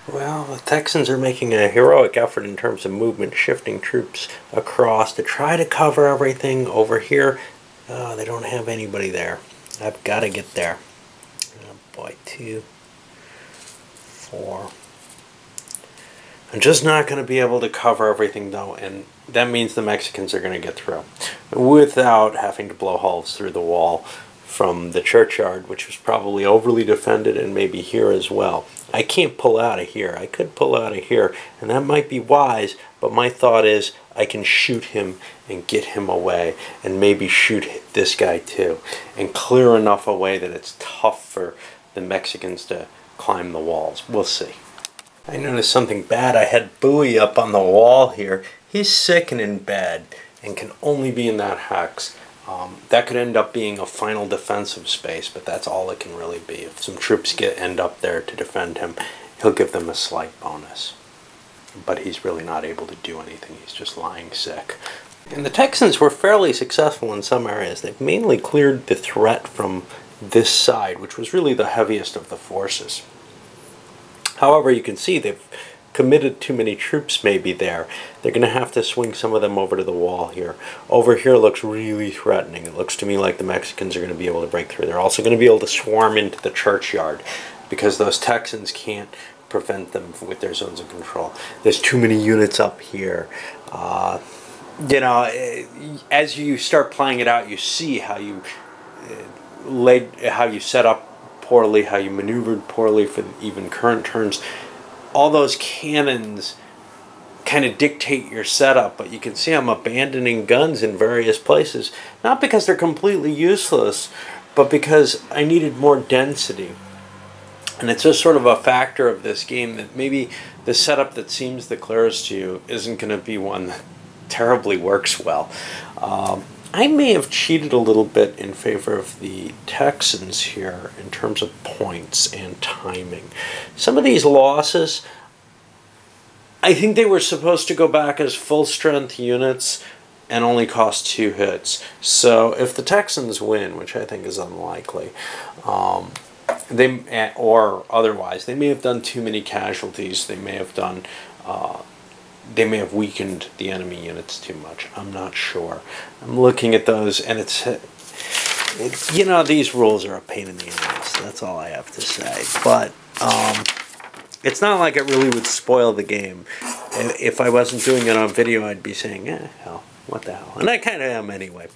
Well, the Texans are making a heroic effort in terms of movement, shifting troops across to try to cover everything over here. They don't have anybody there. I've got to get there. Oh boy, 2, 4. I'm just not going to be able to cover everything though, and that means the Mexicans are going to get through without having to blow holes through the wall from the churchyard, which was probably overly defended, and maybe here as well. I can't pull out of here. I could pull out of here, and that might be wise, but my thought is I can shoot him and get him away, and maybe shoot this guy too, and clear enough away that it's tough for the Mexicans to climb the walls. We'll see. I noticed something bad. I had Bowie up on the wall here. He's sick and in bed and can only be in that hex. That could end up being a final defensive space, but that's all it can really be. If some troops end up there to defend him, he'll give them a slight bonus. But he's really not able to do anything. He's just lying sick. And the Texans were fairly successful in some areas. They've mainly cleared the threat from this side, which was really the heaviest of the forces. However, you can see they've committed too many troops maybe there. They're going to have to swing some of them over to the wall here. Over here looks really threatening. It looks to me like the Mexicans are going to be able to break through. They're also going to be able to swarm into the churchyard because those Texans can't prevent them with their zones of control. There's too many units up here. You know, as you start playing it out, you see how you set up poorly, how you maneuvered poorly for even current turns. All those cannons kind of dictate your setup, but you can see I'm abandoning guns in various places, not because they're completely useless, but because I needed more density. And it's just sort of a factor of this game that maybe the setup that seems the clearest to you isn't going to be one that terribly works well. I may have cheated a little bit in favor of the Texans here in terms of points and timing. Some of these losses, I think they were supposed to go back as full-strength units and only cost 2 hits. So if the Texans win, which I think is unlikely, or otherwise, they may have done too many casualties. They may have done... they may have weakened the enemy units too much. I'm not sure. I'm looking at those, and you know, these rules are a pain in the ass. That's all I have to say. But it's not like it really would spoil the game. If I wasn't doing it on video, I'd be saying, hell, what the hell? And I kind of am anyway.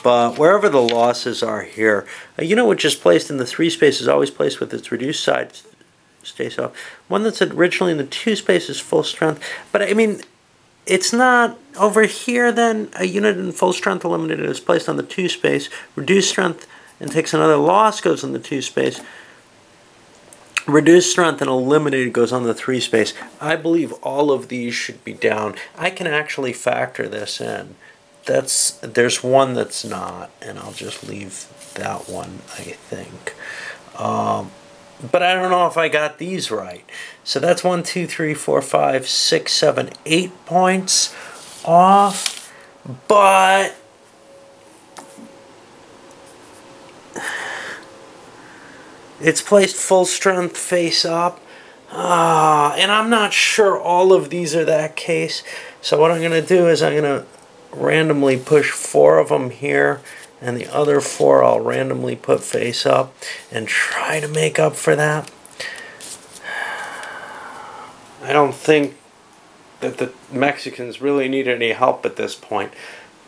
But wherever the losses are here, a unit which is placed in the 3 space is always placed with its reduced side stays off. One that's originally in the 2 space is full strength. But I mean, it's not over here then. A unit in full strength eliminated is placed on the 2 space. Reduced strength and takes another loss goes on the 2 space. Reduced strength and eliminated goes on the 3 space. I believe all of these should be down. I can actually factor this in. There's one that's not, and I'll just leave that one, I think. But I don't know if I got these right. So that's 1, 2, 3, 4, 5, 6, 7, 8 points off. But it's placed full strength face up. And I'm not sure all of these are that case. So what I'm going to do is I'm going to randomly push 4 of them here. And the other 4 I'll randomly put face up and try to make up for that. I don't think that the Mexicans really need any help at this point,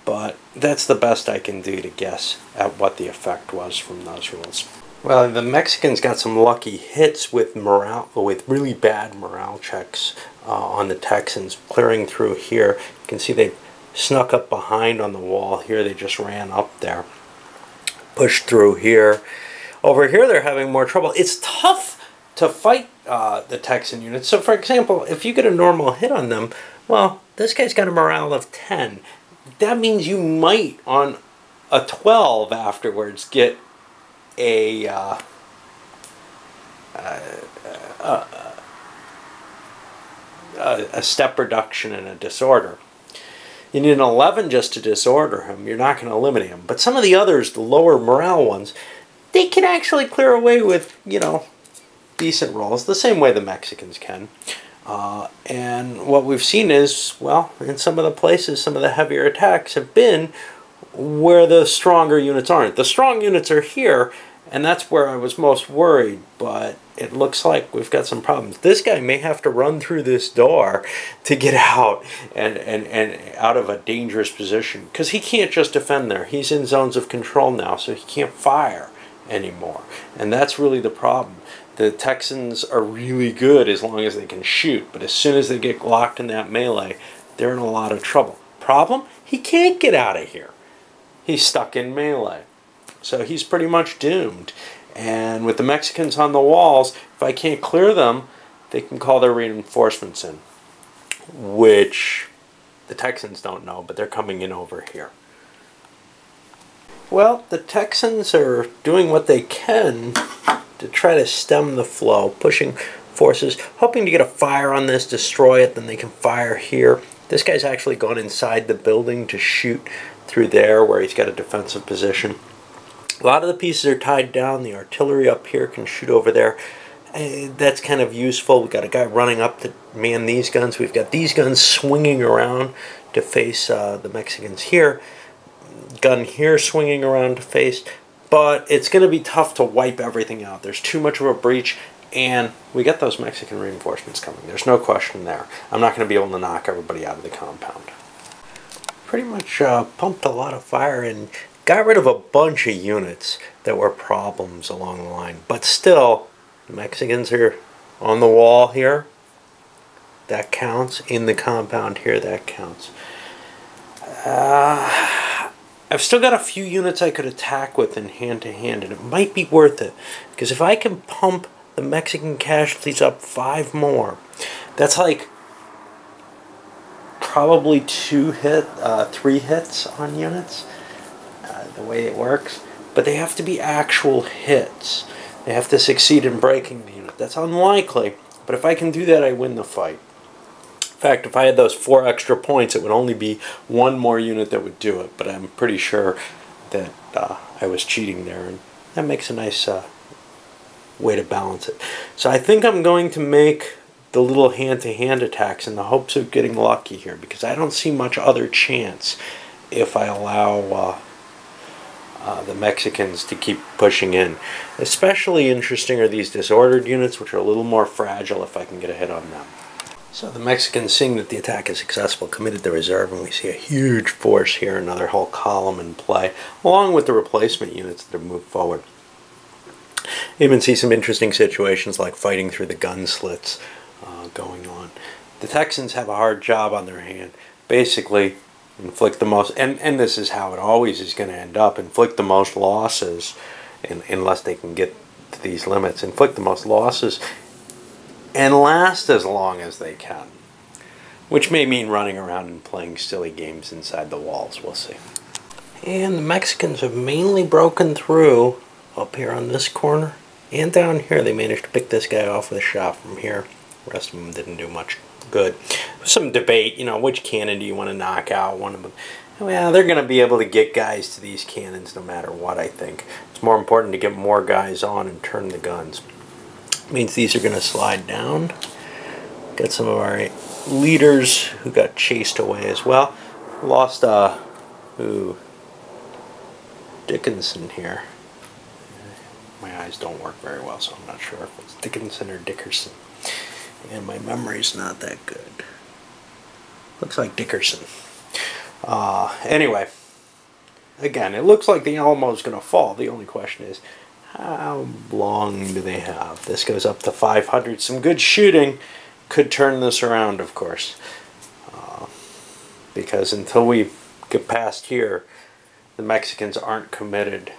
but that's the best I can do to guess at what the effect was from those rules. Well, the Mexicans got some lucky hits with really bad morale checks on the Texans, clearing through here. You can see they snuck up behind on the wall here. They just ran up there, pushed through here. Over here they're having more trouble. It's tough to fight the Texan units. So for example, if you get a normal hit on them, well, this guy's got a morale of 10. That means you might on a 12 afterwards get a step reduction and a disorder. You need an 11 just to disorder him. You're not going to eliminate him. But some of the others, the lower morale ones, they can actually clear away with, you know, decent rolls, the same way the Mexicans can. And what we've seen is, well, in some of the places, some of the heavier attacks have been where the stronger units aren't. The strong units are here, and that's where I was most worried, but it looks like we've got some problems. This guy may have to run through this door to get out and out of a dangerous position, because he can't just defend there. He's in zones of control now, so he can't fire anymore, and that's really the problem. The Texans are really good as long as they can shoot, but as soon as they get locked in that melee, they're in a lot of trouble. Problem? He can't get out of here. He's stuck in melee. So he's pretty much doomed. And with the Mexicans on the walls, if I can't clear them, they can call their reinforcements in, which the Texans don't know, but they're coming in over here. Well, the Texans are doing what they can to try to stem the flow, pushing forces, hoping to get a fire on this, destroy it, then they can fire here. This guy's actually gone inside the building to shoot through there where he's got a defensive position. A lot of the pieces are tied down. The artillery up here can shoot over there. That's kind of useful. We've got a guy running up to man these guns. We've got these guns swinging around to face the Mexicans here. Gun here swinging around to face. But it's going to be tough to wipe everything out. There's too much of a breach, and we got those Mexican reinforcements coming. There's no question there. I'm not going to be able to knock everybody out of the compound. Pretty much pumped a lot of fire and got rid of a bunch of units that were problems along the line. But still, the Mexicans are on the wall here. That counts. In the compound here, that counts. I've still got a few units I could attack with in hand-to-hand, and it might be worth it. Because if I can pump the Mexican casualties up 5 more, that's like probably 3 hits on units, the way it works. But they have to be actual hits. They have to succeed in breaking the unit. That's unlikely, but if I can do that, I win the fight. In fact, if I had those 4 extra points, it would only be 1 more unit that would do it, but I'm pretty sure that I was cheating there, and that makes a nice way to balance it. So I think I'm going to make the little hand-to-hand attacks in the hopes of getting lucky here, because I don't see much other chance if I allow the Mexicans to keep pushing in. Especially interesting are these disordered units, which are a little more fragile if I can get a hit on them. So the Mexicans, seeing that the attack is successful, committed the reserve, and we see a huge force here, another whole column in play, along with the replacement units that have moved forward. You even see some interesting situations like fighting through the gun slits going on. The Texans have a hard job on their hand. Basically, inflict the most, and this is how it always is going to end up, inflict the most losses, unless they can get to these limits, inflict the most losses and last as long as they can, which may mean running around and playing silly games inside the walls. We'll see. And the Mexicans have mainly broken through up here on this corner, and down here they managed to pick this guy off with a shot from here. The rest of them didn't do much good. Some debate, you know, which cannon do you want to knock out? One of them. Well, they're going to be able to get guys to these cannons no matter what, I think. It's more important to get more guys on and turn the guns. Means these are going to slide down. Got some of our leaders who got chased away as well. Lost Dickinson here. My eyes don't work very well, so I'm not sure if it's Dickinson or Dickerson. And my memory's not that good. Looks like Dickerson. Anyway, again, it looks like the Alamo is going to fall. The only question is, how long do they have? This goes up to 500. Some good shooting could turn this around, of course. Because until we get past here, the Mexicans aren't committed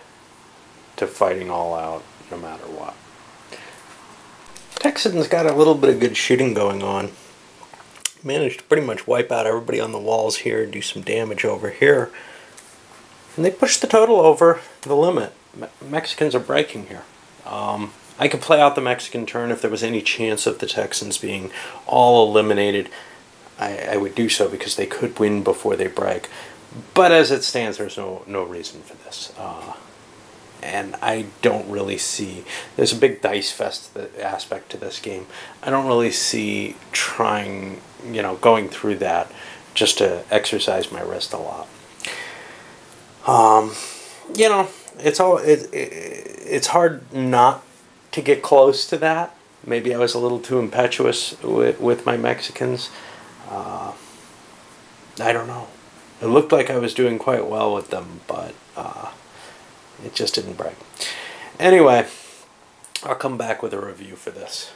to fighting all out, no matter what. Texans got a little bit of good shooting going on. Managed to pretty much wipe out everybody on the walls here, do some damage over here. And they pushed the total over the limit. Mexicans are breaking here. I could play out the Mexican turn if there was any chance of the Texans being all eliminated. I would do so because they could win before they break. But as it stands, there's no reason for this. and I don't really see, there's a big dice fest aspect to this game. I don't really see trying, going through that just to exercise my wrist a lot. It's hard not to get close to that. Maybe I was a little too impetuous with my Mexicans. I don't know. It looked like I was doing quite well with them, but it just didn't break. Anyway, I'll come back with a review for this.